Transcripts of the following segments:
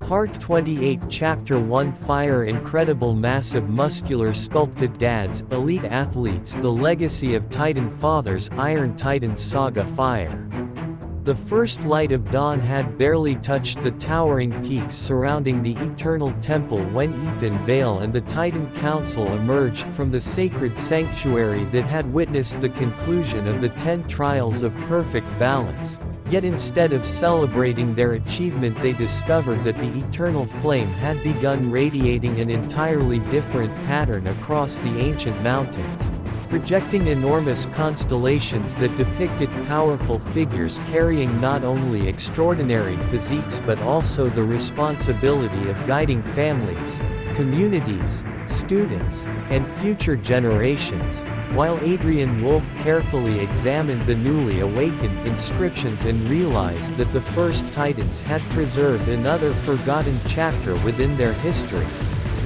Part 28 Chapter 1 Fire Incredible Massive Muscular Sculpted Dads Elite Athletes The Legacy of Titan Fathers Iron Titans Saga Fire. The first light of dawn had barely touched the towering peaks surrounding the Eternal Temple when Ethan Vale and the Titan Council emerged from the sacred sanctuary that had witnessed the conclusion of the 10 trials of perfect balance. Yet instead of celebrating their achievement, they discovered that the eternal flame had begun radiating an entirely different pattern across the ancient mountains, projecting enormous constellations that depicted powerful figures carrying not only extraordinary physiques but also the responsibility of guiding families, communities, students, and future generations. While Adrian Wolfe carefully examined the newly awakened inscriptions and realized that the first Titans had preserved another forgotten chapter within their history,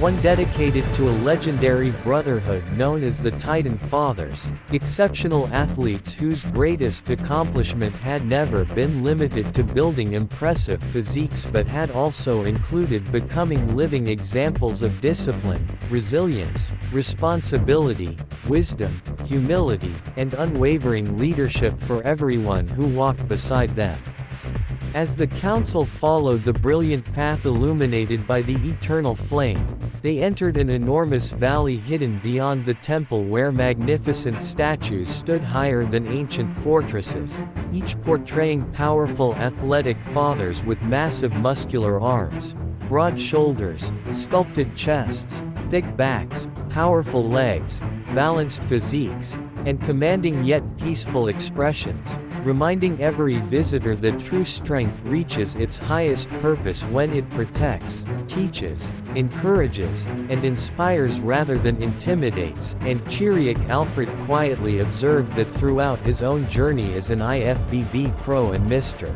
one dedicated to a legendary brotherhood known as the Titan Fathers, exceptional athletes whose greatest accomplishment had never been limited to building impressive physiques but had also included becoming living examples of discipline, resilience, responsibility, wisdom, humility, and unwavering leadership for everyone who walked beside them. As the council followed the brilliant path illuminated by the eternal flame, they entered an enormous valley hidden beyond the temple where magnificent statues stood higher than ancient fortresses, each portraying powerful athletic fathers with massive muscular arms, broad shoulders, sculpted chests, thick backs, powerful legs, balanced physiques, and commanding yet peaceful expressions, reminding every visitor that true strength reaches its highest purpose when it protects, teaches, encourages, and inspires rather than intimidates. And Chiriac Alfred quietly observed that throughout his own journey as an IFBB pro and Mr.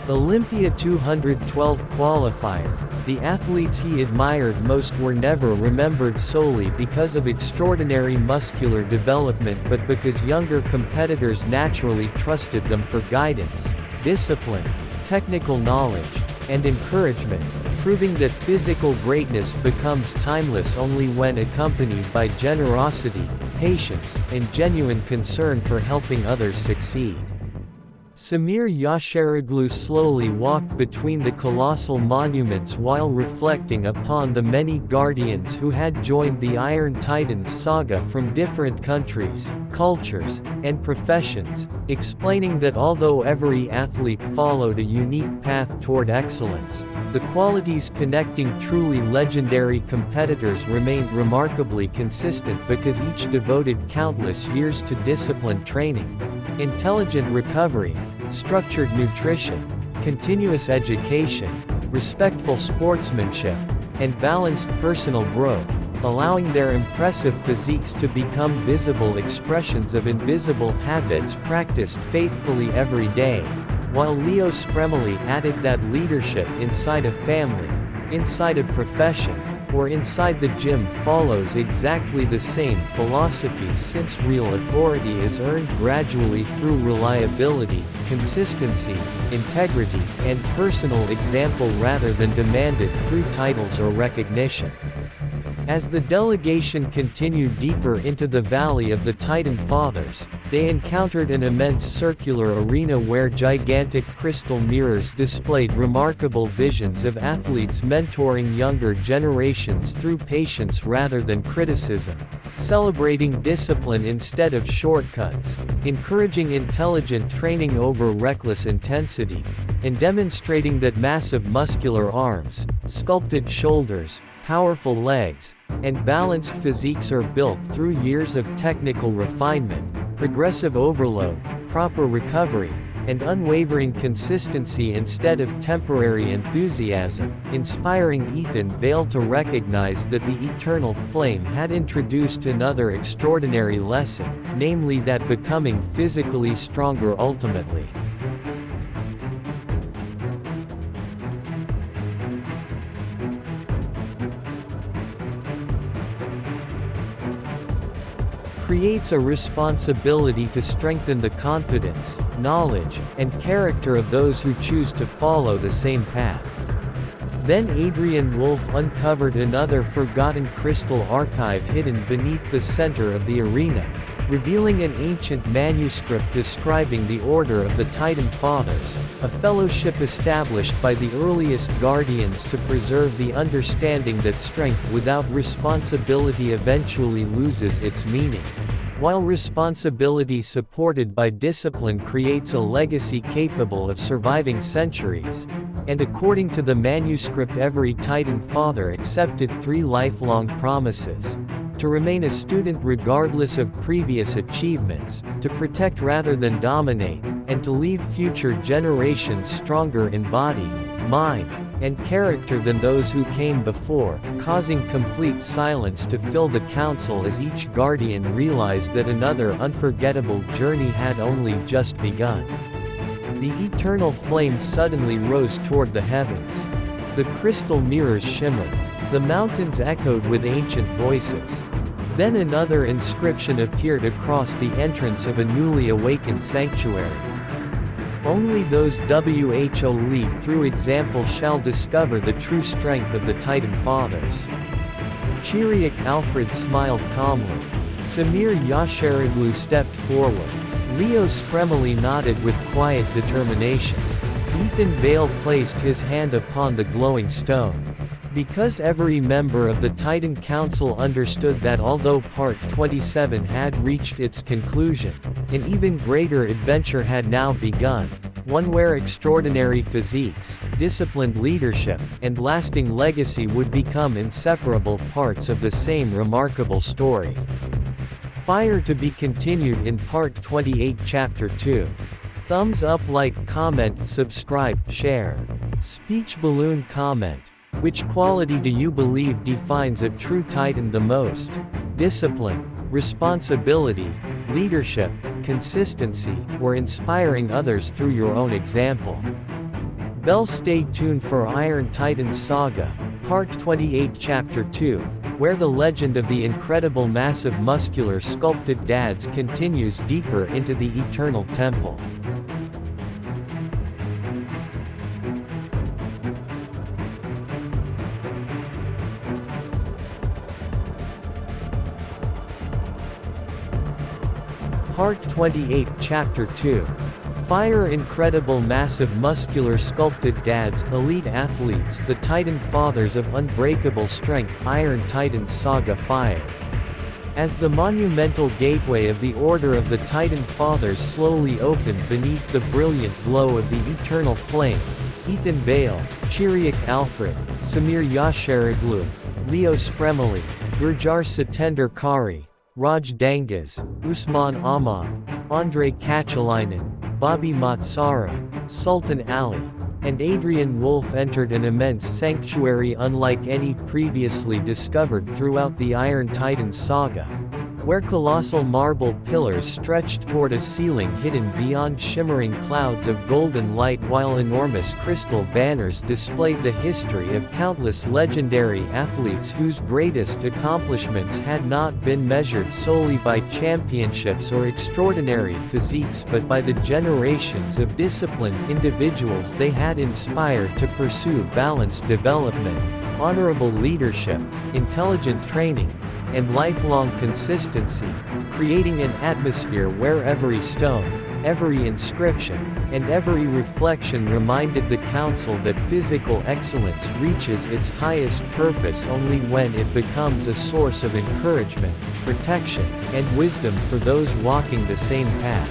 Olympia 212 qualifier, the athletes he admired most were never remembered solely because of extraordinary muscular development but because younger competitors naturally trusted them for guidance, discipline, technical knowledge, and encouragement, proving that physical greatness becomes timeless only when accompanied by generosity, patience, and genuine concern for helping others succeed. Samir Yasharoglu slowly walked between the colossal monuments while reflecting upon the many guardians who had joined the Iron Titans Saga from different countries, cultures, and professions, explaining that although every athlete followed a unique path toward excellence, the qualities connecting truly legendary competitors remained remarkably consistent because each devoted countless years to disciplined training, intelligent recovery, structured nutrition, continuous education, respectful sportsmanship, and balanced personal growth, allowing their impressive physiques to become visible expressions of invisible habits practiced faithfully every day. While Leo Spremulli added that leadership inside a family, inside a profession, or inside the gym follows exactly the same philosophy, since real authority is earned gradually through reliability, consistency, integrity, and personal example rather than demanded through titles or recognition. As the delegation continued deeper into the Valley of the Titan Fathers, they encountered an immense circular arena where gigantic crystal mirrors displayed remarkable visions of athletes mentoring younger generations through patience rather than criticism, celebrating discipline instead of shortcuts, encouraging intelligent training over reckless intensity, and demonstrating that massive muscular arms, sculpted shoulders, powerful legs, and balanced physiques are built through years of technical refinement, progressive overload, proper recovery, and unwavering consistency instead of temporary enthusiasm, inspiring Ethan Vale to recognize that the eternal flame had introduced another extraordinary lesson, namely that becoming physically stronger ultimately creates a responsibility to strengthen the confidence, knowledge, and character of those who choose to follow the same path. Then Adrian Wolfe uncovered another forgotten crystal archive hidden beneath the center of the arena, revealing an ancient manuscript describing the Order of the Titan Fathers, a fellowship established by the earliest guardians to preserve the understanding that strength without responsibility eventually loses its meaning, while responsibility supported by discipline creates a legacy capable of surviving centuries. And according to the manuscript, every Titan Father accepted 3 lifelong promises: to remain a student regardless of previous achievements, to protect rather than dominate, and to leave future generations stronger in body, mind, and character than those who came before, causing complete silence to fill the council as each guardian realized that another unforgettable journey had only just begun. The eternal flame suddenly rose toward the heavens. The crystal mirrors shimmered. The mountains echoed with ancient voices. Then another inscription appeared across the entrance of a newly awakened sanctuary. Only those who lead through example shall discover the true strength of the Titan Fathers. Chiriac Alfred smiled calmly. Samir Yasharoglu stepped forward. Leo Spremulli nodded with quiet determination. Vale placed his hand upon the glowing stone. Because every member of the Titan Council understood that although Part 27 had reached its conclusion, an even greater adventure had now begun, one where extraordinary physiques, disciplined leadership, and lasting legacy would become inseparable parts of the same remarkable story. Fire to be continued in Part 28 Chapter 2. Thumbs up, like, comment, subscribe, share. Speech balloon comment. Which quality do you believe defines a true Titan the most? Discipline, responsibility, leadership, consistency, or inspiring others through your own example? Stay tuned for Iron Titans Saga, Part 28 Chapter 2, where the legend of the incredible massive muscular sculpted dads continues deeper into the eternal temple. Part 28 Chapter 2. Fire. Incredible massive muscular sculpted dads, elite athletes, the Titan Fathers of unbreakable strength. Iron Titans Saga. Fire. As the monumental gateway of the Order of the Titan Fathers slowly opened beneath the brilliant glow of the eternal flame, Vale, Chiriac Alfred, Samir Yasharoglu, Leo Spremulli, Gurjar Satender Khari, Raj Dangas, Usman Ahmad, Andrey Kachalinin, Mazzara, Sultan Ali, and Adrian Wolfe entered an immense sanctuary unlike any previously discovered throughout the Iron Titans Saga, where colossal marble pillars stretched toward a ceiling hidden beyond shimmering clouds of golden light, while enormous crystal banners displayed the history of countless legendary athletes whose greatest accomplishments had not been measured solely by championships or extraordinary physiques but by the generations of disciplined individuals they had inspired to pursue balanced development, honorable leadership, intelligent training, and lifelong consistency, creating an atmosphere where every stone, every inscription, and every reflection reminded the council that physical excellence reaches its highest purpose only when it becomes a source of encouragement, protection, and wisdom for those walking the same path.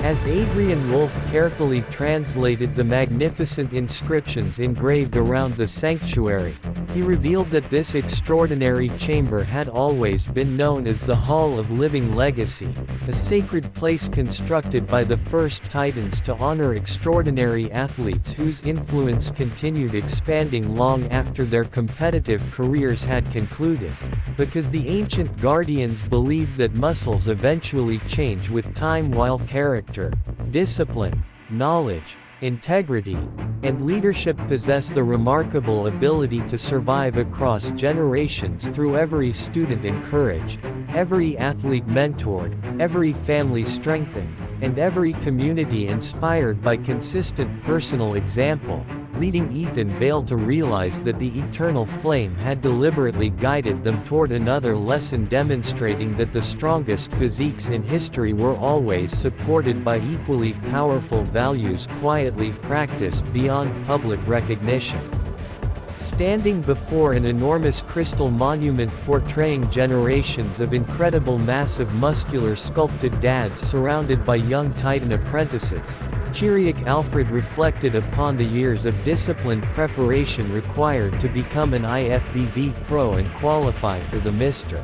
As Adrian Wolfe carefully translated the magnificent inscriptions engraved around the sanctuary, he revealed that this extraordinary chamber had always been known as the Hall of Living Legacy, a sacred place constructed by the first Titans to honor extraordinary athletes whose influence continued expanding long after their competitive careers had concluded, because the ancient guardians believed that muscles eventually change with time while character, discipline, knowledge, integrity, and leadership possess the remarkable ability to survive across generations. Through every student encouraged, every athlete mentored, every family strengthened, and every community inspired by consistent personal example, leading Ethan Vale to realize that the eternal flame had deliberately guided them toward another lesson, demonstrating that the strongest physiques in history were always supported by equally powerful values quietly practiced beyond public recognition. Standing before an enormous crystal monument portraying generations of incredible massive muscular sculpted dads surrounded by young Titan apprentices, Chiriac Alfred reflected upon the years of disciplined preparation required to become an IFBB pro and qualify for the Mr.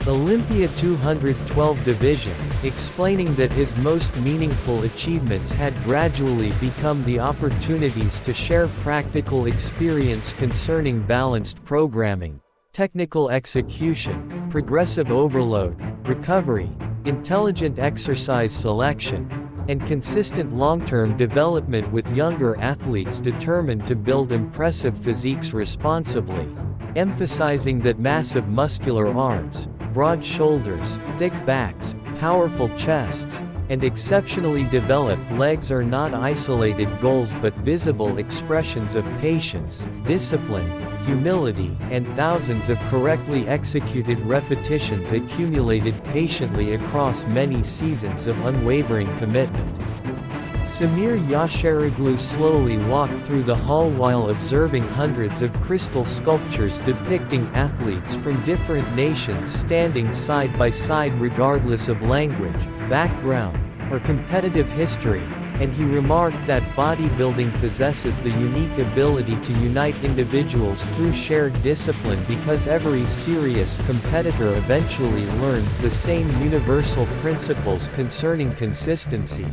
Olympia 212 division, explaining that his most meaningful achievements had gradually become the opportunities to share practical experience concerning balanced programming, technical execution, progressive overload, recovery, intelligent exercise selection, and consistent long-term development with younger athletes determined to build impressive physiques responsibly, emphasizing that massive muscular arms, broad shoulders, thick backs, powerful chests, and exceptionally developed legs are not isolated goals but visible expressions of patience, discipline, humility, and thousands of correctly executed repetitions accumulated patiently across many seasons of unwavering commitment. Samir Yasharoglu slowly walked through the hall while observing hundreds of crystal sculptures depicting athletes from different nations standing side by side regardless of language, background, or competitive history, and he remarked that bodybuilding possesses the unique ability to unite individuals through shared discipline because every serious competitor eventually learns the same universal principles concerning consistency,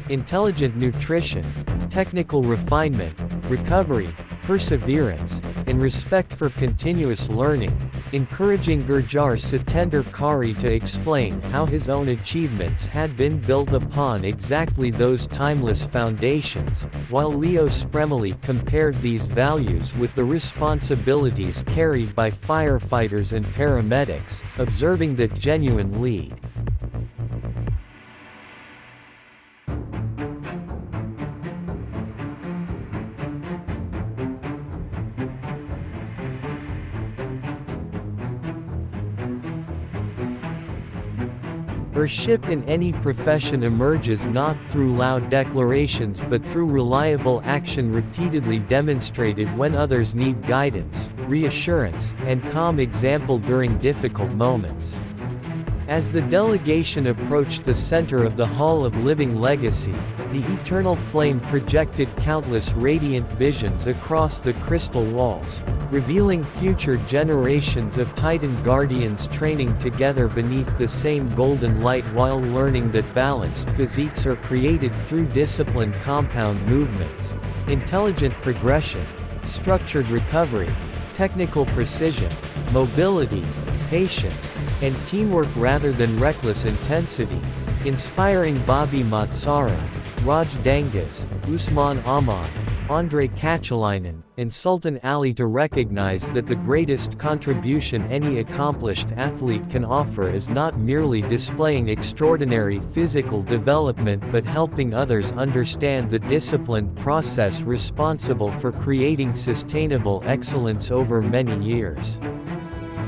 intelligent nutrition, technical refinement, recovery, perseverance, and respect for continuous learning, encouraging Gurjar Satender Khari to explain how his own achievements had been built upon exactly those timeless foundations, while Leo Spremulli compared these values with the responsibilities carried by firefighters and paramedics, observing that genuine lead Leadership in any profession emerges not through loud declarations but through reliable action repeatedly demonstrated when others need guidance, reassurance, and calm example during difficult moments. As the delegation approached the center of the Hall of Living Legacy, the eternal flame projected countless radiant visions across the crystal walls, revealing future generations of Titan Guardians training together beneath the same golden light while learning that balanced physiques are created through disciplined compound movements, intelligent progression, structured recovery, technical precision, mobility, patience, and teamwork rather than reckless intensity, inspiring Mazzara, Raj Dangas, Usman Ahmad, Andrey Kachalinin, and Sultan Ali to recognize that the greatest contribution any accomplished athlete can offer is not merely displaying extraordinary physical development but helping others understand the disciplined process responsible for creating sustainable excellence over many years.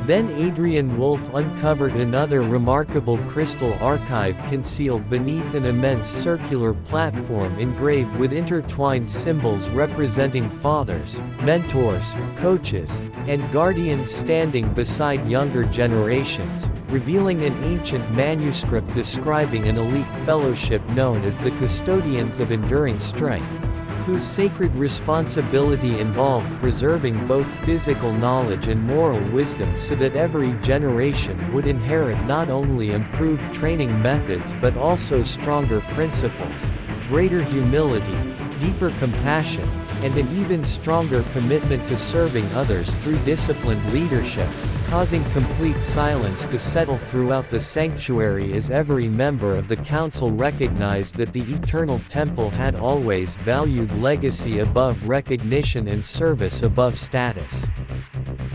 Then Adrian Wolfe uncovered another remarkable crystal archive concealed beneath an immense circular platform engraved with intertwined symbols representing fathers, mentors, coaches, and guardians standing beside younger generations, revealing an ancient manuscript describing an elite fellowship known as the Custodians of Enduring Strength, whose sacred responsibility involved preserving both physical knowledge and moral wisdom so that every generation would inherit not only improved training methods but also stronger principles, greater humility, deeper compassion, and an even stronger commitment to serving others through disciplined leadership, causing complete silence to settle throughout the sanctuary as every member of the council recognized that the eternal temple had always valued legacy above recognition and service above status.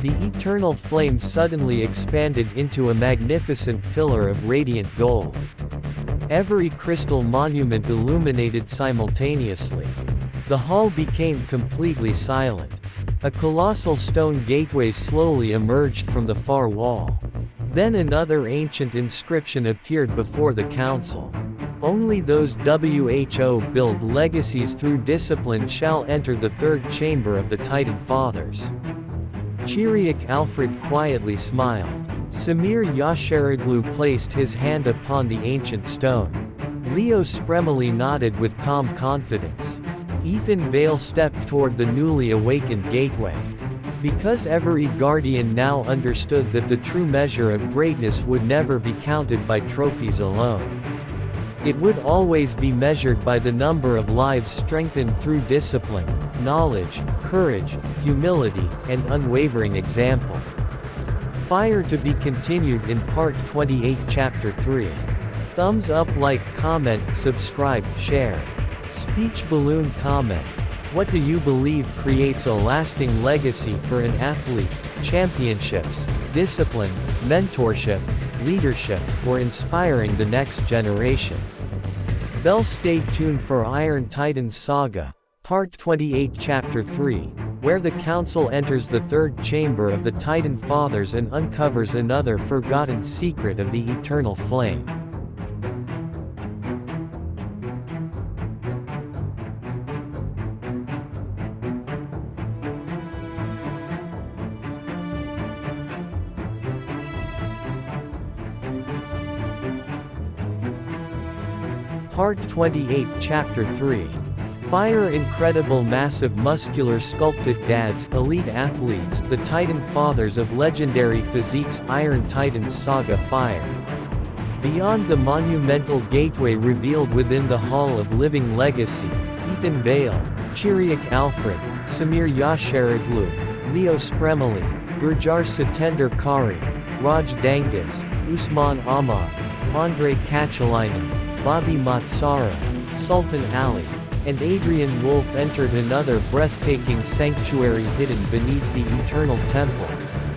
The eternal flame suddenly expanded into a magnificent pillar of radiant gold. Every crystal monument illuminated simultaneously. The hall became completely silent. A colossal stone gateway slowly emerged from the far wall. Then another ancient inscription appeared before the council. Only those who build legacies through discipline shall enter the third chamber of the Titan Fathers. Chiriac Alfred quietly smiled. Samir Yasharoglu placed his hand upon the ancient stone. Leo Spremulli nodded with calm confidence. Vale stepped toward the newly awakened gateway. Because every guardian now understood that the true measure of greatness would never be counted by trophies alone. It would always be measured by the number of lives strengthened through discipline, knowledge, courage, humility, and unwavering example. Fire to be continued in Part 28 Chapter 3. Thumbs up, like, comment, subscribe, share. Speech balloon comment. What do you believe creates a lasting legacy for an athlete? Championships, discipline, mentorship, leadership, or inspiring the next generation? Stay tuned for Iron Titans Saga, Part 28 Chapter 3, where the Council enters the third chamber of the Titan Fathers and uncovers another forgotten secret of the Eternal Flame. Part 28 Chapter 3. Fire. Incredible massive muscular sculpted dads, elite athletes, the Titan Fathers of legendary physiques. Iron Titans Saga. Fire. Beyond the monumental gateway revealed within the Hall of Living Legacy, Vale, Chiriac Alfred, Samir Yasharoglu, Leo Spremulli, Gurjar Satender Khari, Raj Dangas, Usman Ahmad, Andrey Kachalinin, Mazzara, Sultan Ali, and Adrian Wolfe entered another breathtaking sanctuary hidden beneath the Eternal Temple.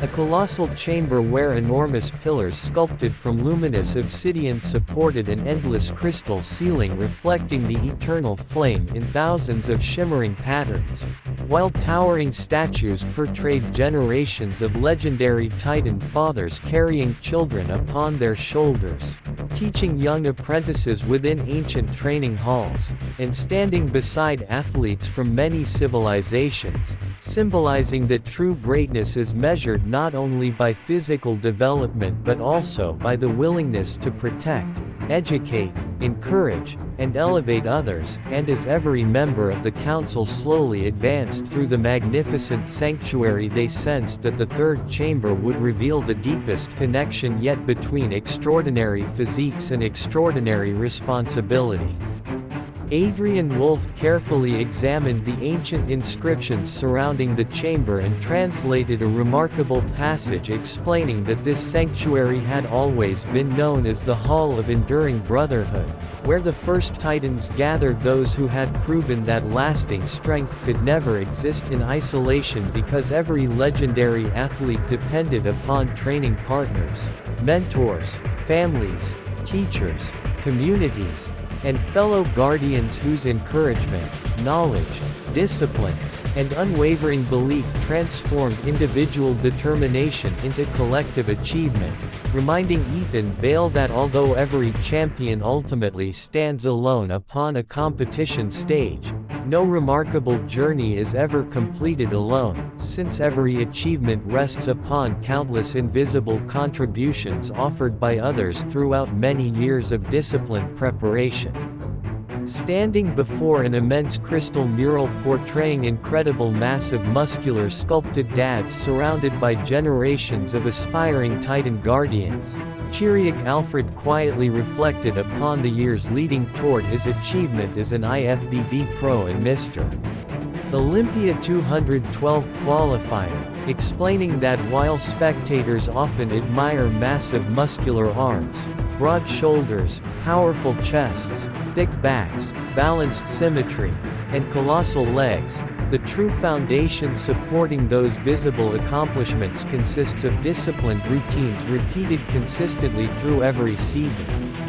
A colossal chamber where enormous pillars sculpted from luminous obsidian supported an endless crystal ceiling reflecting the eternal flame in thousands of shimmering patterns, while towering statues portrayed generations of legendary Titan Fathers carrying children upon their shoulders, teaching young apprentices within ancient training halls, and standing beside athletes from many civilizations, symbolizing that true greatness is measured not only by physical development but also by the willingness to protect, educate, encourage, and elevate others. And as every member of the council slowly advanced through the magnificent sanctuary, they sensed that the third chamber would reveal the deepest connection yet between extraordinary physiques and extraordinary responsibility. Adrian Wolfe carefully examined the ancient inscriptions surrounding the chamber and translated a remarkable passage explaining that this sanctuary had always been known as the Hall of Enduring Brotherhood, where the first Titans gathered those who had proven that lasting strength could never exist in isolation, because every legendary athlete depended upon training partners, mentors, families, teachers, communities, and fellow guardians whose encouragement, knowledge, discipline, and unwavering belief transformed individual determination into collective achievement, reminding Vale that although every champion ultimately stands alone upon a competition stage, no remarkable journey is ever completed alone, since every achievement rests upon countless invisible contributions offered by others throughout many years of disciplined preparation. Standing before an immense crystal mural portraying incredible massive muscular sculpted dads surrounded by generations of aspiring Titan guardians, Chiriac Alfred quietly reflected upon the years leading toward his achievement as an IFBB pro and Mr. Olympia 212 qualifier, explaining that while spectators often admire massive muscular arms, broad shoulders, powerful chests, thick backs, balanced symmetry, and colossal legs, the true foundation supporting those visible accomplishments consists of disciplined routines repeated consistently through every season,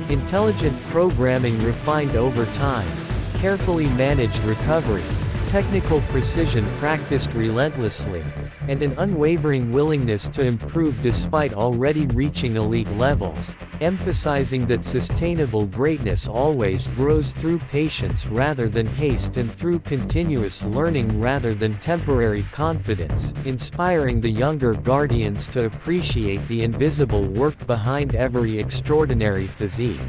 intelligent programming refined over time, carefully managed recovery, technical precision practiced relentlessly, and an unwavering willingness to improve despite already reaching elite levels, emphasizing that sustainable greatness always grows through patience rather than haste and through continuous learning rather than temporary confidence, inspiring the younger guardians to appreciate the invisible work behind every extraordinary physique.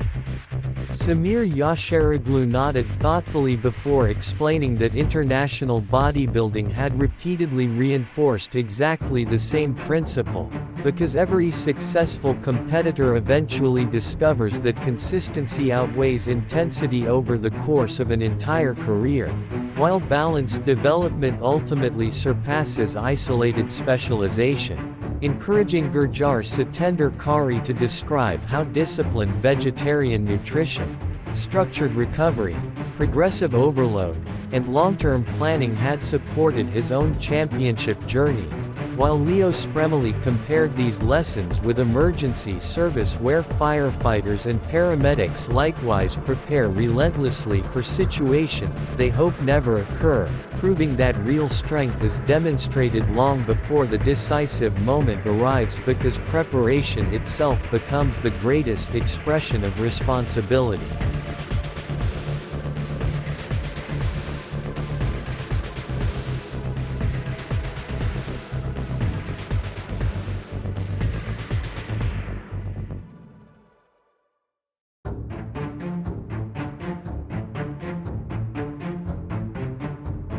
Samir Yasharoglu nodded thoughtfully before explaining that international bodybuilding had repeatedly reinforced exactly the same principle, because every successful competitor eventually discovers that consistency outweighs intensity over the course of an entire career, while balanced development ultimately surpasses isolated specialization. Encouraging Gurjar Satender Khari to describe how disciplined vegetarian nutrition, structured recovery, progressive overload, and long-term planning had supported his own championship journey, while Spremulli compared these lessons with emergency service where firefighters and paramedics likewise prepare relentlessly for situations they hope never occur, proving that real strength is demonstrated long before the decisive moment arrives because preparation itself becomes the greatest expression of responsibility.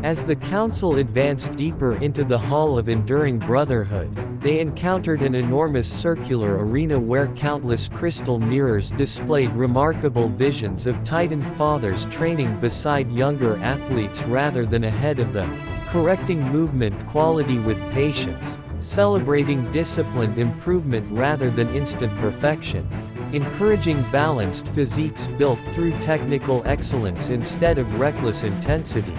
As the council advanced deeper into the Hall of Enduring Brotherhood, they encountered an enormous circular arena where countless crystal mirrors displayed remarkable visions of Titan fathers training beside younger athletes rather than ahead of them, correcting movement quality with patience, celebrating disciplined improvement rather than instant perfection, encouraging balanced physiques built through technical excellence instead of reckless intensity,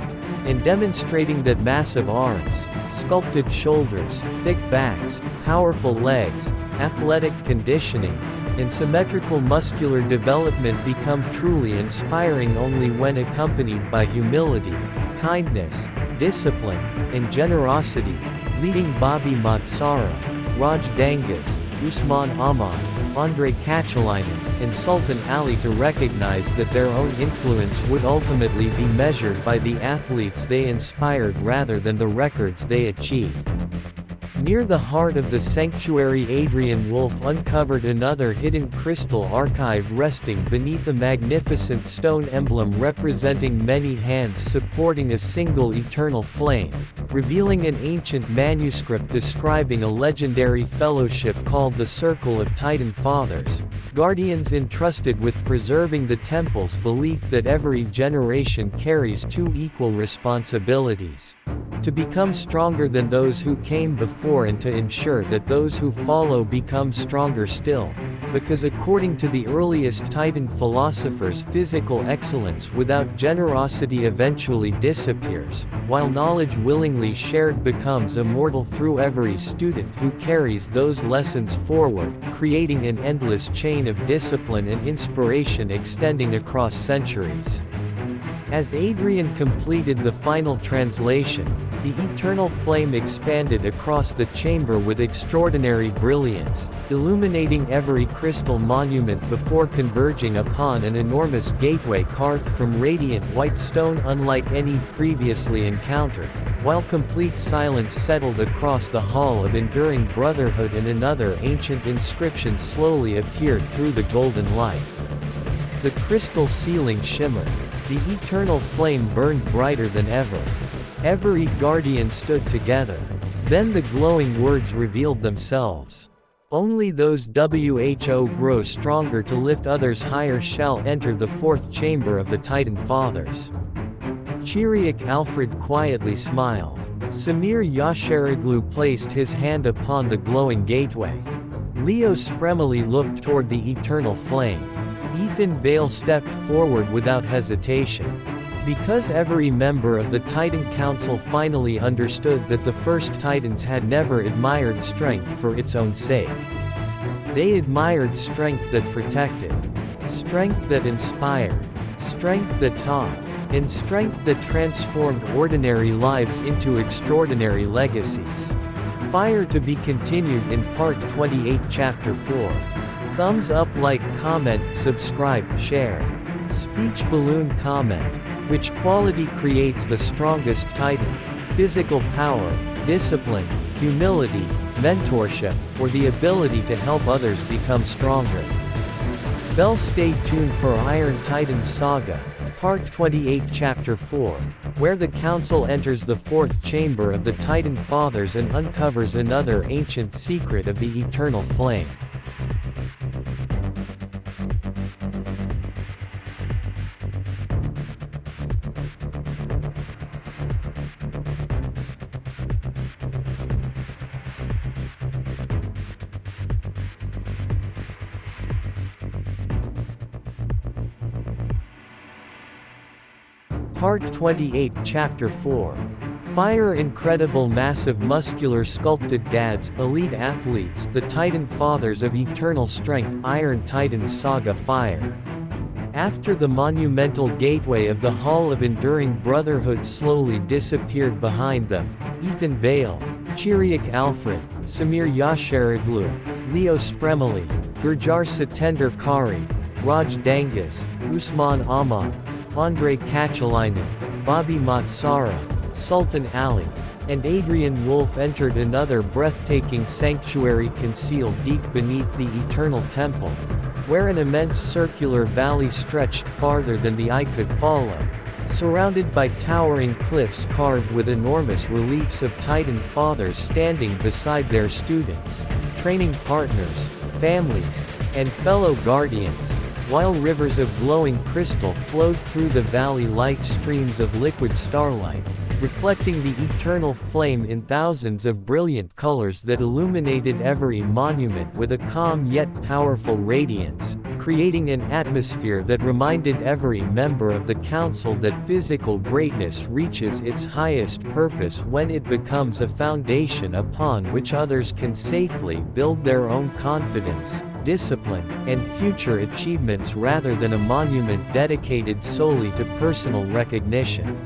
and demonstrating that massive arms, sculpted shoulders, thick backs, powerful legs, athletic conditioning, and symmetrical muscular development become truly inspiring only when accompanied by humility, kindness, discipline, and generosity, leading Mazzara, Raj Dangas, Usman Ahmad, Andrey Kachalinin, and Sultan Ali to recognize that their own influence would ultimately be measured by the athletes they inspired rather than the records they achieved. Near the heart of the sanctuary, Adrian Wolfe uncovered another hidden crystal archive resting beneath a magnificent stone emblem representing many hands supporting a single eternal flame, revealing an ancient manuscript describing a legendary fellowship called the Circle of Titan Fathers, guardians entrusted with preserving the temple's belief that every generation carries two equal responsibilities: to become stronger than those who came before and to ensure that those who follow become stronger still, because according to the earliest Titan philosophers, physical excellence without generosity eventually disappears, while knowledge willingly shared becomes immortal through every student who carries those lessons forward, creating an endless chain of discipline and inspiration extending across centuries. As Adrian completed the final translation, the eternal flame expanded across the chamber with extraordinary brilliance, illuminating every crystal monument before converging upon an enormous gateway carved from radiant white stone unlike any previously encountered, while complete silence settled across the Hall of Enduring Brotherhood and another ancient inscription slowly appeared through the golden light. The crystal ceiling shimmered. The eternal flame burned brighter than ever. Every guardian stood together. Then the glowing words revealed themselves. Only those who grow stronger to lift others higher shall enter the fourth chamber of the Titan Fathers. Chiriac Alfred quietly smiled. Samir Yasharoglu placed his hand upon the glowing gateway. Spremulli looked toward the eternal flame. Vale stepped forward without hesitation. Because every member of the Titan Council finally understood that the first Titans had never admired strength for its own sake. They admired strength that protected, strength that inspired, strength that taught, and strength that transformed ordinary lives into extraordinary legacies. Fire to be continued in Part 28 Chapter 4. Thumbs up, like, comment, subscribe, share. Speech balloon comment. Which quality creates the strongest Titan? Physical power, discipline, humility, mentorship, or the ability to help others become stronger? Bell, stay tuned for Iron Titans Saga, Part 28 Chapter 4, where the Council enters the fourth chamber of the Titan Fathers and uncovers another ancient secret of the Eternal Flame. Part 28 Chapter 4. Fire. Incredible massive muscular sculpted dads, elite athletes, the Titan Fathers of eternal strength. Iron Titans Saga. Fire. After the monumental gateway of the Hall of Enduring Brotherhood slowly disappeared behind them, Vale, Chiriac Alfred, Samir Yasharoglu, Spremulli, Gurjar Satender Khari, Raj Dangas, Usman Ahmad, Andrey Kachalinin, Mazzara, Sultan Ali, and Adrian Wolfe entered another breathtaking sanctuary concealed deep beneath the Eternal Temple, where an immense circular valley stretched farther than the eye could follow, surrounded by towering cliffs carved with enormous reliefs of Titan Fathers standing beside their students, training partners, families, and fellow guardians, while rivers of glowing crystal flowed through the valley like streams of liquid starlight, reflecting the eternal flame in thousands of brilliant colors that illuminated every monument with a calm yet powerful radiance, creating an atmosphere that reminded every member of the council that physical greatness reaches its highest purpose when it becomes a foundation upon which others can safely build their own confidence, discipline, and future achievements rather than a monument dedicated solely to personal recognition.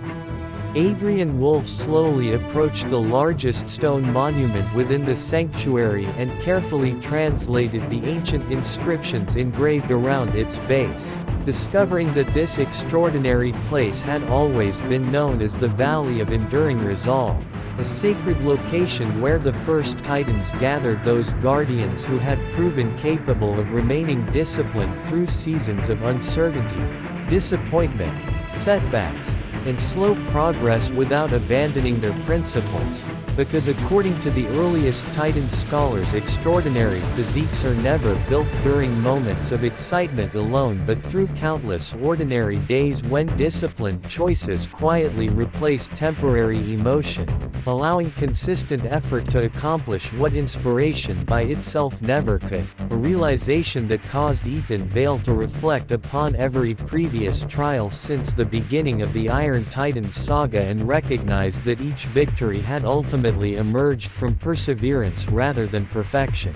Adrian Wolfe slowly approached the largest stone monument within the sanctuary and carefully translated the ancient inscriptions engraved around its base, discovering that this extraordinary place had always been known as the Valley of Enduring Resolve, a sacred location where the first Titans gathered those guardians who had proven capable of remaining disciplined through seasons of uncertainty, disappointment, setbacks, and slow progress without abandoning their principles, because according to the earliest Titan scholars, extraordinary physiques are never built during moments of excitement alone but through countless ordinary days when disciplined choices quietly replace temporary emotion, allowing consistent effort to accomplish what inspiration by itself never could, a realization that caused Vale to reflect upon every previous trial since the beginning of the Iron Titans Saga and recognize that each victory had ultimately emerged from perseverance rather than perfection.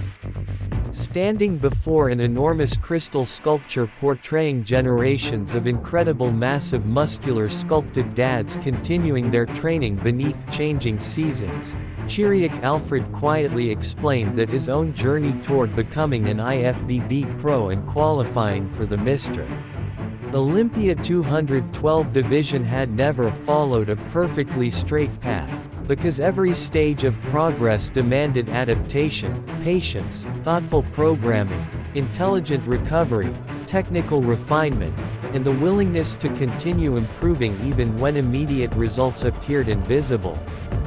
Standing before an enormous crystal sculpture portraying generations of incredible massive muscular sculpted dads continuing their training beneath changing seasons, Chiriac Alfred quietly explained that his own journey toward becoming an IFBB pro and qualifying for the Mr. Olympia 212 division had never followed a perfectly straight path, because every stage of progress demanded adaptation, patience, thoughtful programming, intelligent recovery, technical refinement, and the willingness to continue improving even when immediate results appeared invisible,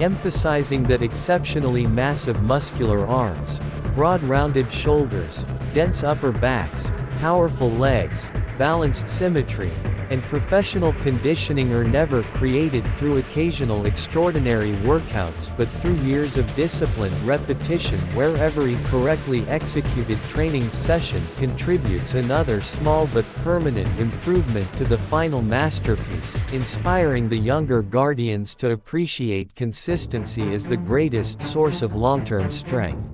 emphasizing that exceptionally massive muscular arms, broad rounded shoulders, dense upper backs, powerful legs, balanced symmetry, and professional conditioning are never created through occasional extraordinary workouts but through years of disciplined repetition where every correctly executed training session contributes another small but permanent improvement to the final masterpiece, inspiring the younger guardians to appreciate consistency as the greatest source of long-term strength.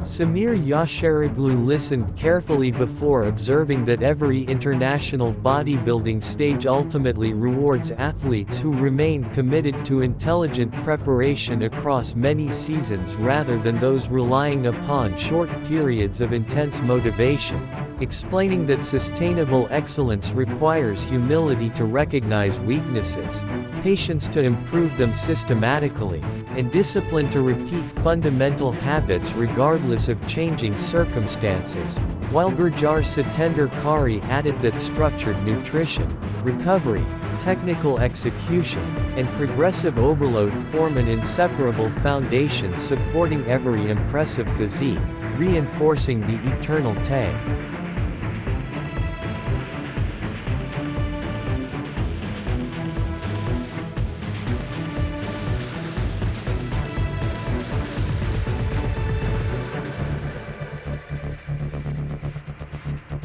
Samir Yasharoglu listened carefully before observing that every international bodybuilding stage ultimately rewards athletes who remain committed to intelligent preparation across many seasons rather than those relying upon short periods of intense motivation, explaining that sustainable excellence requires humility to recognize weaknesses, patience to improve them systematically, and discipline to repeat fundamental habits regardless of changing circumstances, while Gurjar Satender Khari added that structured nutrition, recovery, technical execution, and progressive overload form an inseparable foundation supporting every impressive physique, reinforcing the eternal Tay.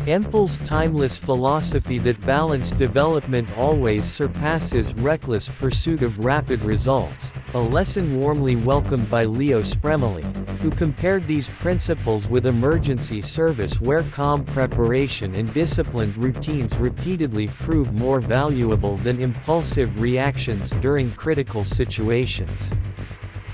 Emple's timeless philosophy that balanced development always surpasses reckless pursuit of rapid results, a lesson warmly welcomed by Leo Spremulli, who compared these principles with emergency service where calm preparation and disciplined routines repeatedly prove more valuable than impulsive reactions during critical situations.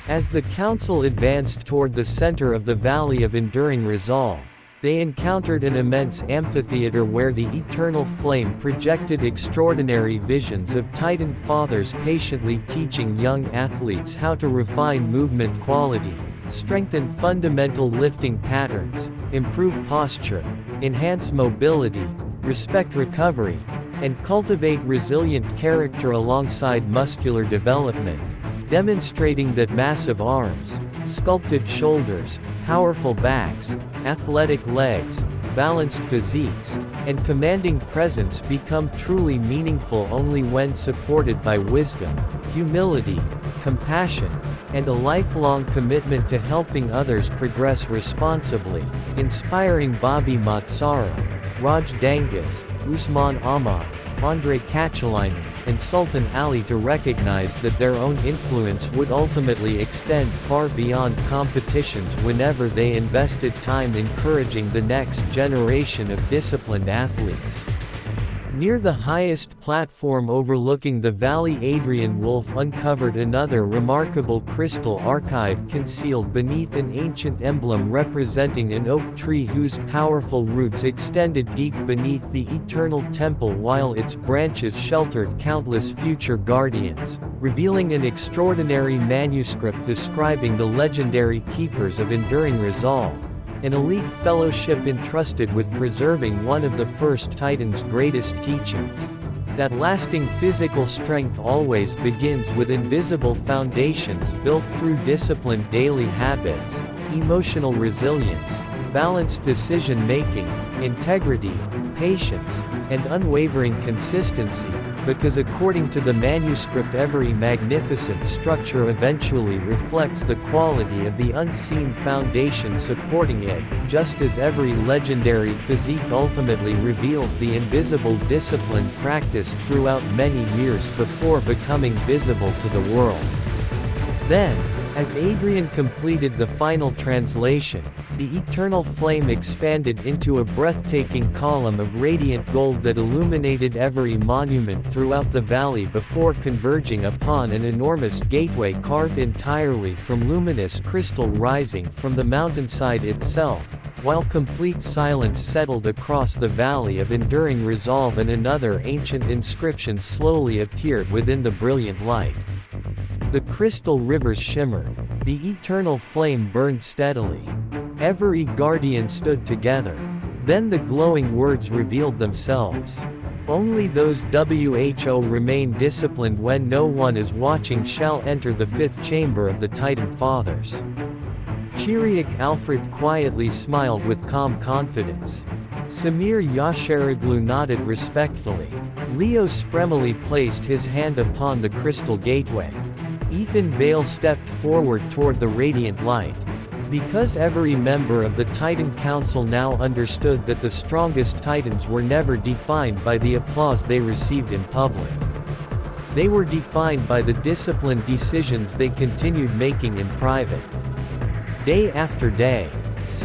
As the council advanced toward the center of the Valley of Enduring Resolve, they encountered an immense amphitheater where the eternal flame projected extraordinary visions of Titan fathers patiently teaching young athletes how to refine movement quality, strengthen fundamental lifting patterns, improve posture, enhance mobility, respect recovery, and cultivate resilient character alongside muscular development, demonstrating that massive arms, sculpted shoulders, powerful backs, athletic legs, balanced physiques, and commanding presence become truly meaningful only when supported by wisdom, humility, compassion, and a lifelong commitment to helping others progress responsibly, inspiring Mazzara, Raj Dangas, Usman Ahmad, Andrey Kachalinin, and Sultan Ali to recognize that their own influence would ultimately extend far beyond competitions whenever they invested time encouraging the next generation of disciplined athletes. Near the highest platform overlooking the valley, Adrian Wolfe uncovered another remarkable crystal archive concealed beneath an ancient emblem representing an oak tree whose powerful roots extended deep beneath the eternal temple while its branches sheltered countless future guardians, revealing an extraordinary manuscript describing the legendary keepers of enduring resolve, an elite fellowship entrusted with preserving one of the first Titan's greatest teachings. That lasting physical strength always begins with invisible foundations built through disciplined daily habits, emotional resilience, balanced decision-making, integrity, patience, and unwavering consistency, because according to the manuscript every magnificent structure eventually reflects the quality of the unseen foundation supporting it, just as every legendary physique ultimately reveals the invisible discipline practiced throughout many years before becoming visible to the world. Then, as Adrian completed the final translation, the eternal flame expanded into a breathtaking column of radiant gold that illuminated every monument throughout the valley before converging upon an enormous gateway carved entirely from luminous crystal rising from the mountainside itself, while complete silence settled across the Valley of Enduring Resolve and another ancient inscription slowly appeared within the brilliant light. The crystal rivers shimmered, the eternal flame burned steadily. Every guardian stood together. Then the glowing words revealed themselves. Only those who remain disciplined when no one is watching shall enter the fifth chamber of the Titan Fathers. Chiriac Alfred quietly smiled with calm confidence. Samir Yasharoglu nodded respectfully. Leo Spremulli placed his hand upon the crystal gateway. Vale stepped forward toward the radiant light. Because every member of the Titan Council now understood that the strongest Titans were never defined by the applause they received in public. They were defined by the disciplined decisions they continued making in private. Day after day,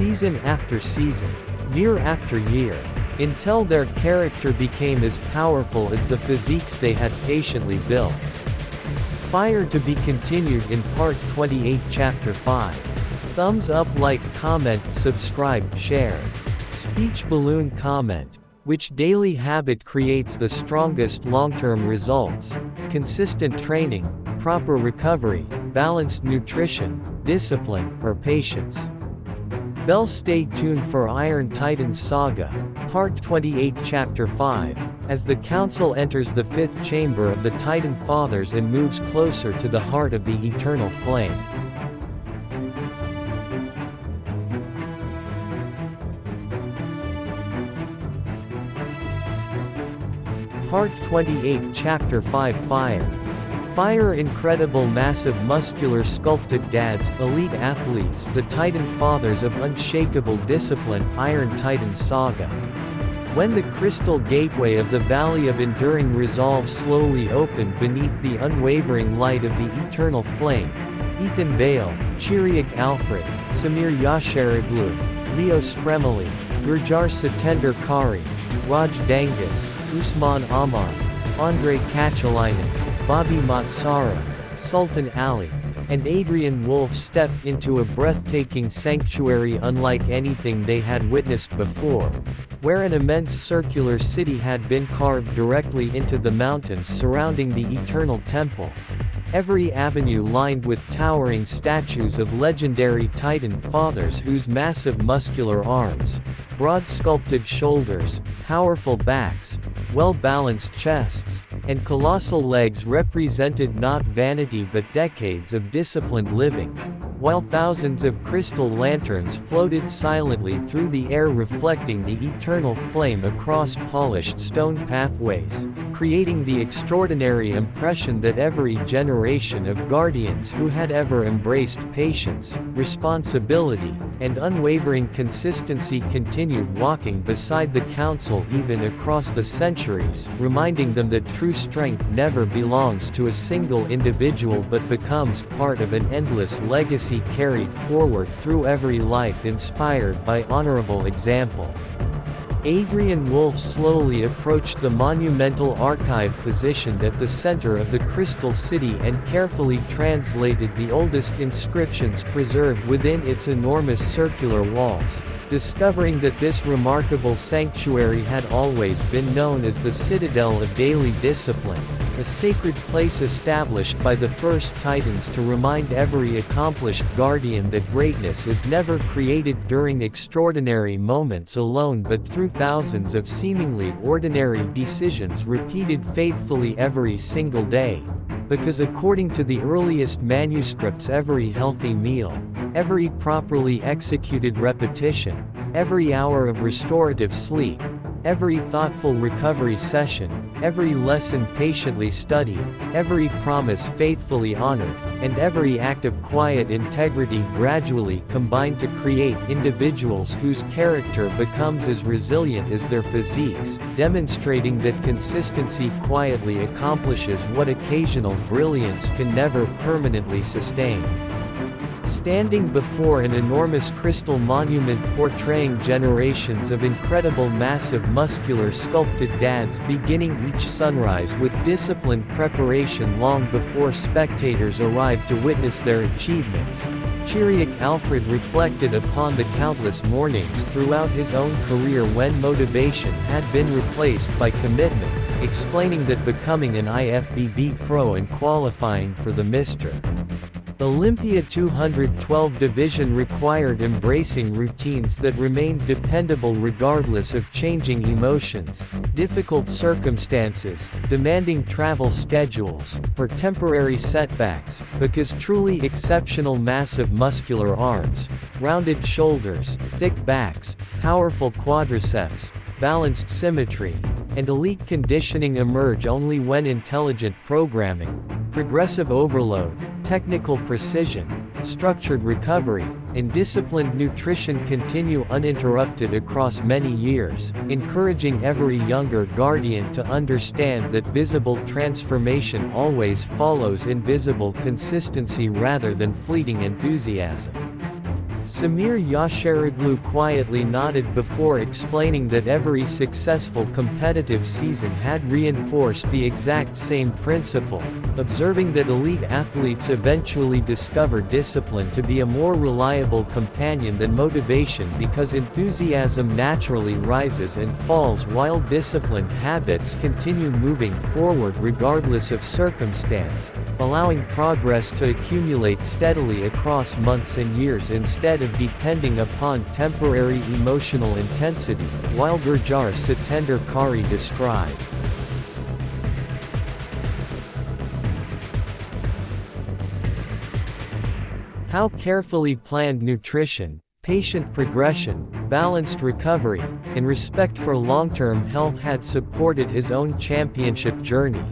season after season, year after year, until their character became as powerful as the physiques they had patiently built. Fire to be continued in Part 28 Chapter 5. Thumbs up, like, comment, subscribe, share. Speech balloon comment. Which daily habit creates the strongest long-term results? Consistent training, proper recovery, balanced nutrition, discipline, or patience? Bell, stay tuned for Iron Titans Saga, Part 28 Chapter 5, as the Council enters the fifth chamber of the Titan Fathers and moves closer to the heart of the eternal flame. Part 28 Chapter 5 Fire. Fire. Incredible, massive, muscular, sculpted dads, elite athletes, the Titan Fathers of unshakable discipline, Iron Titans Saga. When the crystal gateway of the Valley of Enduring Resolve slowly opened beneath the unwavering light of the eternal flame, Vale, Chiriac Alfred, Samir Yasharoglu, Leo Spremulli, Gurjar Satender Khari, Raj Dangas, Usman Ahmad, Andrey Kachalinin, Mazzara, Sultan Ali, and Adrian Wolfe stepped into a breathtaking sanctuary unlike anything they had witnessed before, where an immense circular city had been carved directly into the mountains surrounding the eternal temple. Every avenue lined with towering statues of legendary Titan Fathers whose massive muscular arms, broad sculpted shoulders, powerful backs, well-balanced chests, and colossal legs represented not vanity but decades of disciplined living, while thousands of crystal lanterns floated silently through the air reflecting the eternal flame across polished stone pathways, creating the extraordinary impression that every generation of guardians who had ever embraced patience, responsibility, and unwavering consistency continued walking beside the council even across the centuries, reminding them that true strength never belongs to a single individual but becomes part of an endless legacy carried forward through every life inspired by honorable example. Adrian Wolfe slowly approached the monumental archive positioned at the center of the Crystal City and carefully translated the oldest inscriptions preserved within its enormous circular walls, discovering that this remarkable sanctuary had always been known as the Citadel of Daily Discipline, a sacred place established by the first Titans to remind every accomplished guardian that greatness is never created during extraordinary moments alone but through thousands of seemingly ordinary decisions repeated faithfully every single day. Because according to the earliest manuscripts, every healthy meal, every properly executed repetition, every hour of restorative sleep, every thoughtful recovery session, every lesson patiently studied, every promise faithfully honored, and every act of quiet integrity gradually combine to create individuals whose character becomes as resilient as their physiques, demonstrating that consistency quietly accomplishes what occasional brilliance can never permanently sustain. Standing before an enormous crystal monument portraying generations of incredible massive muscular sculpted dads beginning each sunrise with disciplined preparation long before spectators arrived to witness their achievements, Chiriac Alfred reflected upon the countless mornings throughout his own career when motivation had been replaced by commitment, explaining that becoming an IFBB pro and qualifying for the Mr. Olympia 212 division required embracing routines that remained dependable regardless of changing emotions, difficult circumstances, demanding travel schedules, or temporary setbacks, because truly exceptional massive muscular arms, rounded shoulders, thick backs, powerful quadriceps, balanced symmetry, and elite conditioning emerge only when intelligent programming, progressive overload, technical precision, structured recovery, and disciplined nutrition continue uninterrupted across many years, encouraging every younger guardian to understand that visible transformation always follows invisible consistency rather than fleeting enthusiasm. Samir Yasharoglu quietly nodded before explaining that every successful competitive season had reinforced the exact same principle, observing that elite athletes eventually discover discipline to be a more reliable companion than motivation because enthusiasm naturally rises and falls while disciplined habits continue moving forward regardless of circumstance, allowing progress to accumulate steadily across months and years instead of depending upon temporary emotional intensity, while Gurjar Satender Khari described. How carefully planned nutrition, patient progression, balanced recovery, and respect for long-term health had supported his own championship journey,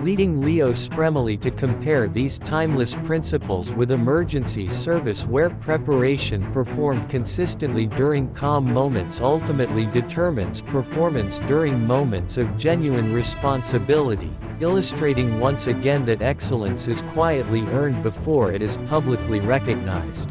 leading Leo Spremulli to compare these timeless principles with emergency service where preparation performed consistently during calm moments ultimately determines performance during moments of genuine responsibility, illustrating once again that excellence is quietly earned before it is publicly recognized.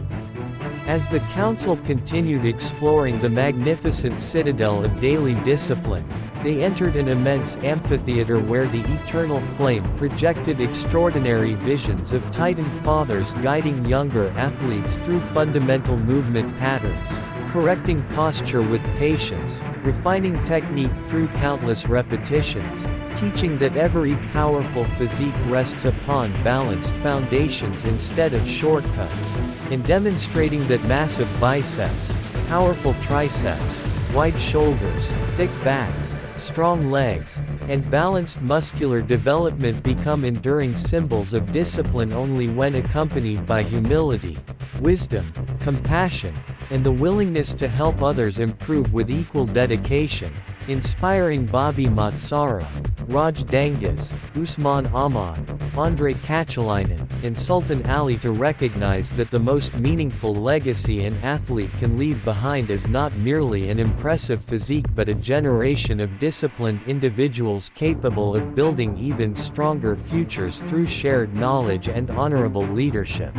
As the council continued exploring the magnificent Citadel of Daily Discipline, they entered an immense amphitheater where the eternal flame projected extraordinary visions of Titan fathers guiding younger athletes through fundamental movement patterns, correcting posture with patience, refining technique through countless repetitions, teaching that every powerful physique rests upon balanced foundations instead of shortcuts, and demonstrating that massive biceps, powerful triceps, wide shoulders, thick backs, strong legs, and balanced muscular development become enduring symbols of discipline only when accompanied by humility, wisdom, compassion, and the willingness to help others improve with equal dedication, inspiring Bobby Mazzara, Raj Dangas, Usman Ahmad, Andrey Kachalinin, and Sultan Ali to recognize that the most meaningful legacy an athlete can leave behind is not merely an impressive physique but a generation of disciplined individuals capable of building even stronger futures through shared knowledge and honorable leadership.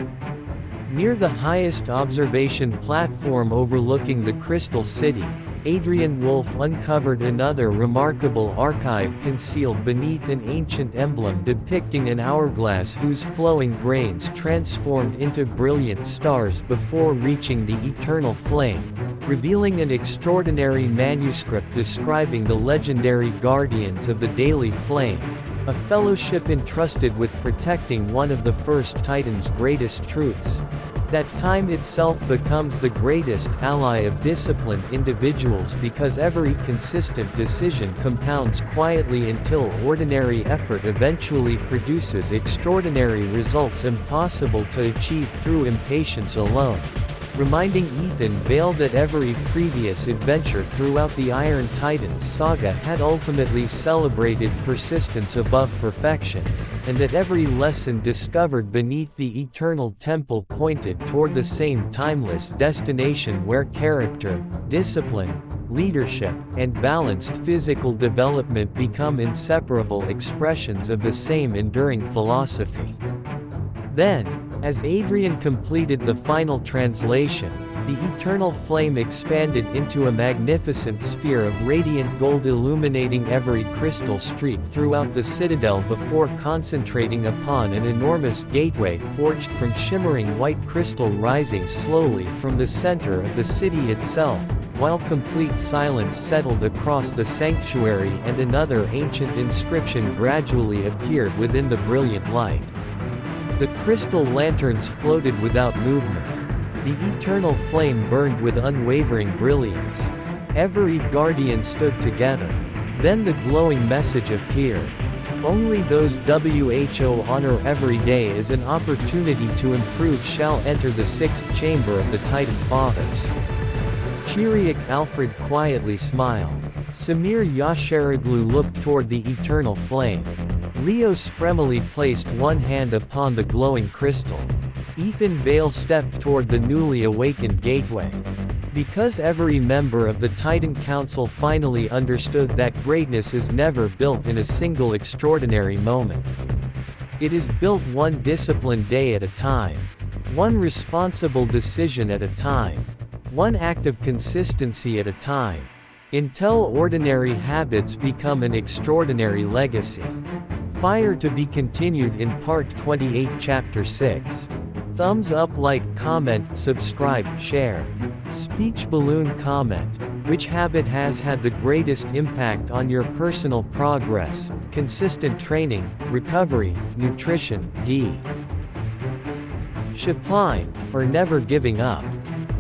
Near the highest observation platform overlooking the Crystal City, Adrian Wolfe uncovered another remarkable archive concealed beneath an ancient emblem depicting an hourglass whose flowing grains transformed into brilliant stars before reaching the eternal flame, revealing an extraordinary manuscript describing the legendary guardians of the daily flame, a fellowship entrusted with protecting one of the first Titan's greatest truths. That time itself becomes the greatest ally of disciplined individuals because every consistent decision compounds quietly until ordinary effort eventually produces extraordinary results impossible to achieve through impatience alone. Reminding Vale that every previous adventure throughout the Iron Titans Saga had ultimately celebrated persistence above perfection, and that every lesson discovered beneath the eternal temple pointed toward the same timeless destination where character, discipline, leadership, and balanced physical development become inseparable expressions of the same enduring philosophy. Then, as Adrian completed the final translation, the eternal flame expanded into a magnificent sphere of radiant gold illuminating every crystal street throughout the citadel before concentrating upon an enormous gateway forged from shimmering white crystal rising slowly from the center of the city itself, while complete silence settled across the sanctuary and another ancient inscription gradually appeared within the brilliant light. The crystal lanterns floated without movement. The eternal flame burned with unwavering brilliance. Every guardian stood together. Then the glowing message appeared. Only those who honor every day as an opportunity to improve shall enter the sixth chamber of the Titan Fathers. Chiriac Alfred quietly smiled. Samir Yasharoglu looked toward the eternal flame. Leo Spremulli placed one hand upon the glowing crystal. Vale stepped toward the newly awakened gateway. Because every member of the Titan Council finally understood that greatness is never built in a single extraordinary moment. It is built one disciplined day at a time. One responsible decision at a time. One act of consistency at a time. Until ordinary habits become an extraordinary legacy. Fire to be continued in Part 28 Chapter 6. Thumbs up, like, comment, subscribe, share. Speech balloon comment. Which habit has had the greatest impact on your personal progress? Consistent training, recovery, nutrition, discipline, or never giving up?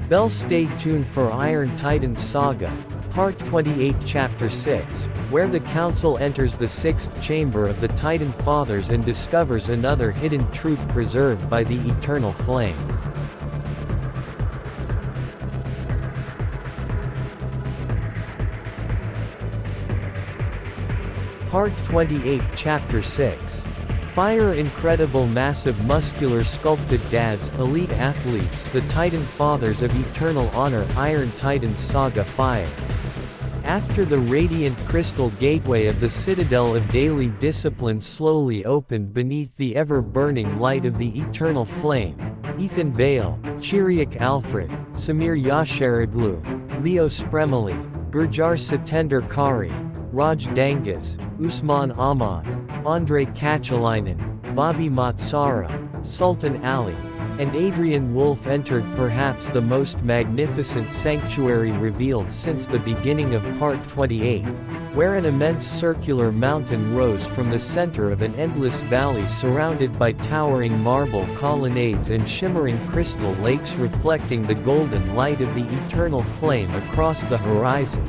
Bell. Stay tuned for Iron Titans Saga, Part 28 Chapter 6, where the Council enters the sixth chamber of the Titan Fathers and discovers another hidden truth preserved by the eternal flame. Part 28 Chapter 6. Fire. Incredible massive muscular sculpted dads, elite athletes, the Titan Fathers of eternal honor. Iron Titans Saga. Fire. After the radiant crystal gateway of the Citadel of Daily Discipline slowly opened beneath the ever-burning light of the eternal flame, Vale, Chiriac Alfred, Samir Yasharoglu, Spremulli, Gurjar Satender Khari, Raj Dangas, Usman Ahmad, Andrey Kachalinin, Mazzara, Sultan Ali, and Adrian Wolfe entered perhaps the most magnificent sanctuary revealed since the beginning of Part 28, where an immense circular mountain rose from the center of an endless valley surrounded by towering marble colonnades and shimmering crystal lakes reflecting the golden light of the eternal flame across the horizon,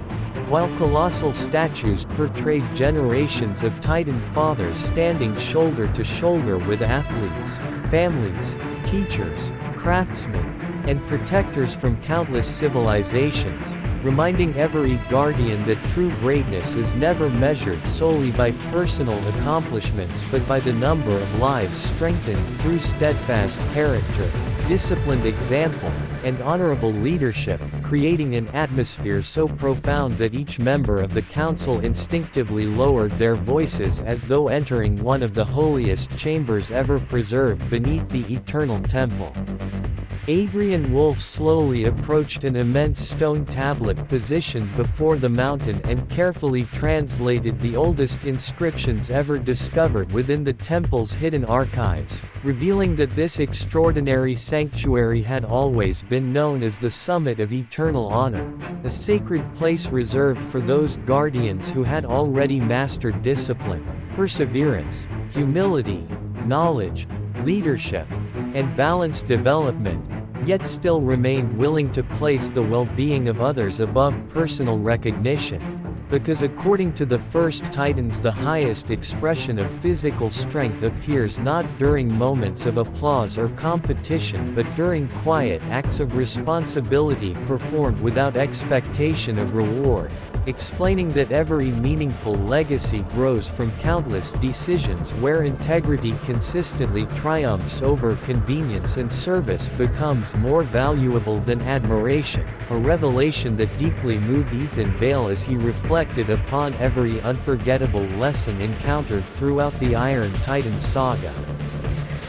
while colossal statues portrayed generations of Titan Fathers standing shoulder to shoulder with athletes, families, teachers, craftsmen, and protectors from countless civilizations, reminding every guardian that true greatness is never measured solely by personal accomplishments but by the number of lives strengthened through steadfast character, disciplined example, and honorable leadership, creating an atmosphere so profound that each member of the council instinctively lowered their voices as though entering one of the holiest chambers ever preserved beneath the eternal temple. Adrian Wolfe slowly approached an immense stone tablet positioned before the mountain and carefully translated the oldest inscriptions ever discovered within the temple's hidden archives, revealing that this extraordinary sanctuary had always been known as the summit of eternal honor, a sacred place reserved for those guardians who had already mastered discipline, perseverance, humility, knowledge, leadership, and balanced development, yet still remained willing to place the well-being of others above personal recognition, because according to the first Titans the highest expression of physical strength appears not during moments of applause or competition but during quiet acts of responsibility performed without expectation of reward, explaining that every meaningful legacy grows from countless decisions where integrity consistently triumphs over convenience and service becomes more valuable than admiration, a revelation that deeply moved Vale as he reflected upon every unforgettable lesson encountered throughout the Iron Titans Saga.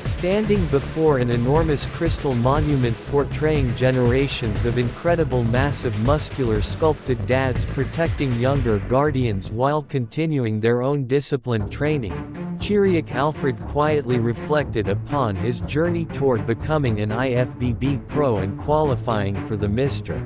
Standing before an enormous crystal monument portraying generations of incredible massive muscular sculpted dads protecting younger guardians while continuing their own disciplined training, Chiriac Alfred quietly reflected upon his journey toward becoming an IFBB pro and qualifying for the Mr.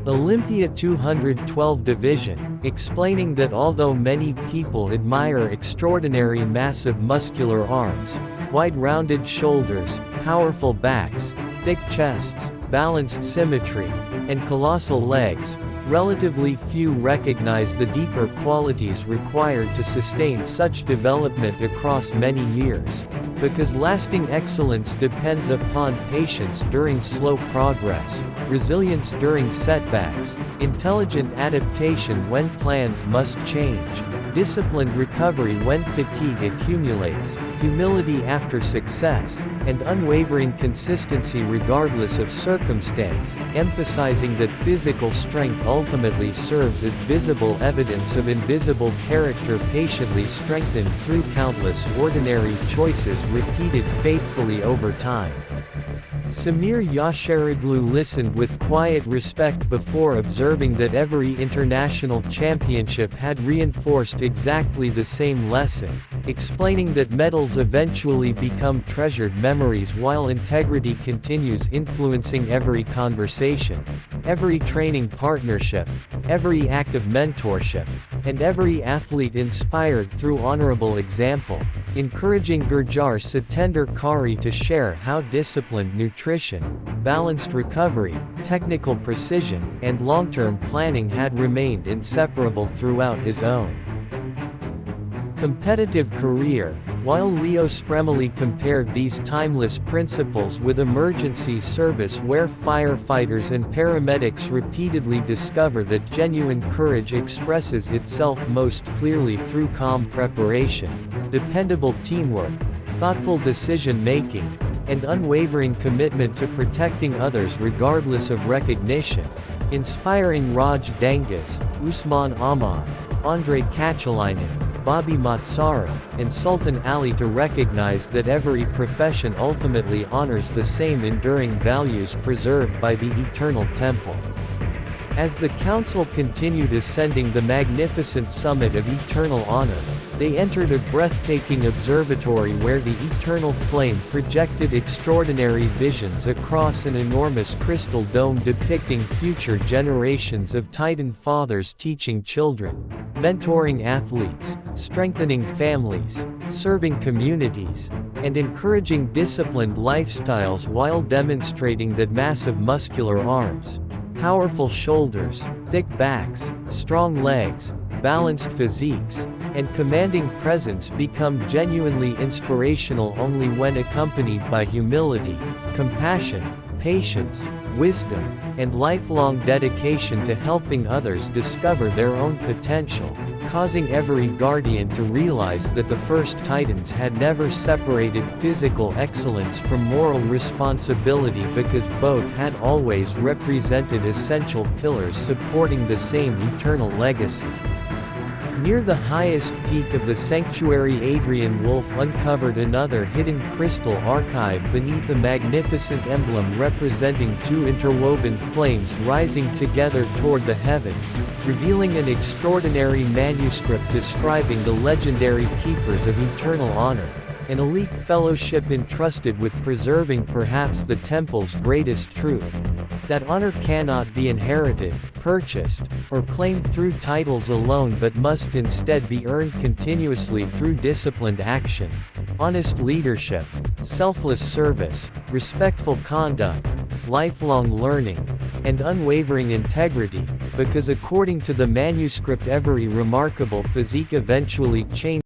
Olympia 212 division, explaining that although many people admire extraordinary massive muscular arms, wide-rounded shoulders, powerful backs, thick chests, balanced symmetry, and colossal legs, relatively few recognize the deeper qualities required to sustain such development across many years, because lasting excellence depends upon patience during slow progress, resilience during setbacks, intelligent adaptation when plans must change, disciplined recovery when fatigue accumulates, humility after success, and unwavering consistency regardless of circumstance, emphasizing that physical strength ultimately serves as visible evidence of invisible character patiently strengthened through countless ordinary choices repeated faithfully over time. Samir Yasharoglu listened with quiet respect before observing that every international championship had reinforced exactly the same lesson, explaining that medals eventually become treasured memories while integrity continues influencing every conversation, every training partnership, every act of mentorship, and every athlete inspired through honorable example, encouraging Gurjar Satender Khari to share how disciplined nutrition, balanced recovery, technical precision, and long-term planning had remained inseparable throughout his own competitive career. While Leo Spremulli compared these timeless principles with emergency service where firefighters and paramedics repeatedly discover that genuine courage expresses itself most clearly through calm preparation, dependable teamwork, thoughtful decision-making, and unwavering commitment to protecting others regardless of recognition, inspiring Raj Dangas, Usman Ahmad, Andrey Kachalinin, Mazzara, and Sultan Ali to recognize that every profession ultimately honors the same enduring values preserved by the eternal temple. As the council continued ascending the magnificent summit of eternal honor, they entered a breathtaking observatory where the eternal flame projected extraordinary visions across an enormous crystal dome depicting future generations of Titan fathers teaching children, mentoring athletes, strengthening families, serving communities, and encouraging disciplined lifestyles while demonstrating that massive muscular arms, powerful shoulders, thick backs, strong legs, balanced physiques, and commanding presence become genuinely inspirational only when accompanied by humility, compassion, patience, wisdom, and lifelong dedication to helping others discover their own potential, causing every guardian to realize that the first Titans had never separated physical excellence from moral responsibility because both had always represented essential pillars supporting the same eternal legacy. Near the highest peak of the sanctuary, Adrian Wolfe uncovered another hidden crystal archive beneath a magnificent emblem representing two interwoven flames rising together toward the heavens, revealing an extraordinary manuscript describing the legendary keepers of eternal honor, an elite fellowship entrusted with preserving perhaps the temple's greatest truth: that honor cannot be inherited, purchased, or claimed through titles alone but must instead be earned continuously through disciplined action, honest leadership, selfless service, respectful conduct, lifelong learning, and unwavering integrity, because according to the manuscript every remarkable physique eventually changes